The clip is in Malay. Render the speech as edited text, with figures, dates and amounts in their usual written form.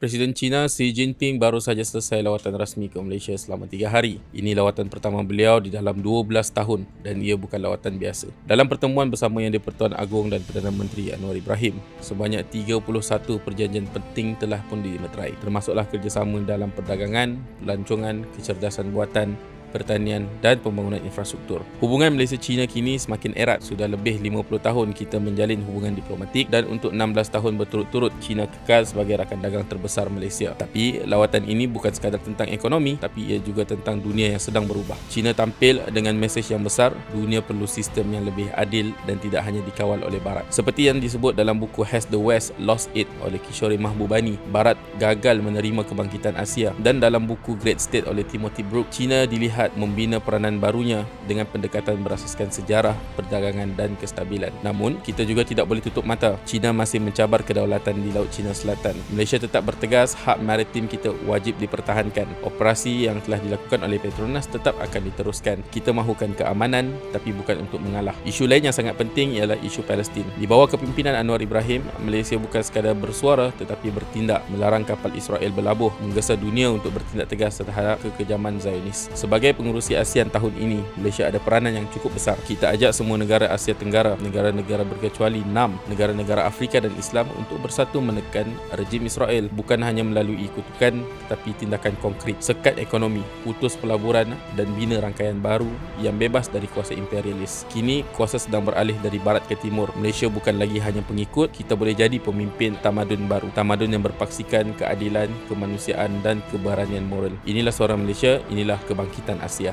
Presiden China Xi Jinping baru saja selesai lawatan rasmi ke Malaysia selama 3 hari. Ini lawatan pertama beliau di dalam 12 tahun dan ia bukan lawatan biasa. Dalam pertemuan bersama Yang di-Pertuan Agong dan Perdana Menteri Anwar Ibrahim, sebanyak 31 perjanjian penting telah pun dimeterai, termasuklah kerjasama dalam perdagangan, pelancongan, kecerdasan buatan, pertanian dan pembangunan infrastruktur. Hubungan Malaysia-China kini semakin erat. Sudah lebih 50 tahun kita menjalin hubungan diplomatik dan untuk 16 tahun berturut-turut China kekal sebagai rakan dagang terbesar Malaysia. Tapi lawatan ini bukan sekadar tentang ekonomi, tapi ia juga tentang dunia yang sedang berubah. China tampil dengan mesej yang besar, dunia perlu sistem yang lebih adil dan tidak hanya dikawal oleh Barat. Seperti yang disebut dalam buku Has the West Lost It oleh Kishore Mahbubani, Barat gagal menerima kebangkitan Asia, dan dalam buku Great State oleh Timothy Brook, China dilihat membina peranan barunya dengan pendekatan berasaskan sejarah, perdagangan dan kestabilan. Namun, kita juga tidak boleh tutup mata. China masih mencabar kedaulatan di Laut China Selatan. Malaysia tetap bertegas, hak maritim kita wajib dipertahankan. Operasi yang telah dilakukan oleh Petronas tetap akan diteruskan. Kita mahukan keamanan tapi bukan untuk mengalah. Isu lain yang sangat penting ialah isu Palestin. Di bawah kepimpinan Anwar Ibrahim, Malaysia bukan sekadar bersuara tetapi bertindak, melarang kapal Israel berlabuh, menggesa dunia untuk bertindak tegas terhadap kekejaman Zionis. Sebagai pengurusi ASEAN tahun ini, Malaysia ada peranan yang cukup besar. Kita ajak semua negara Asia Tenggara, negara-negara berkecuali 6 negara-negara Afrika dan Islam untuk bersatu menekan rejim Israel, bukan hanya melalui kutukan tetapi tindakan konkret. Sekat ekonomi, putus pelaburan dan bina rangkaian baru yang bebas dari kuasa imperialis. Kini kuasa sedang beralih dari barat ke timur. Malaysia bukan lagi hanya pengikut, kita boleh jadi pemimpin tamadun baru, tamadun yang berpaksikan keadilan, kemanusiaan dan keberanian moral. Inilah suara Malaysia, inilah kebangkitan Asia.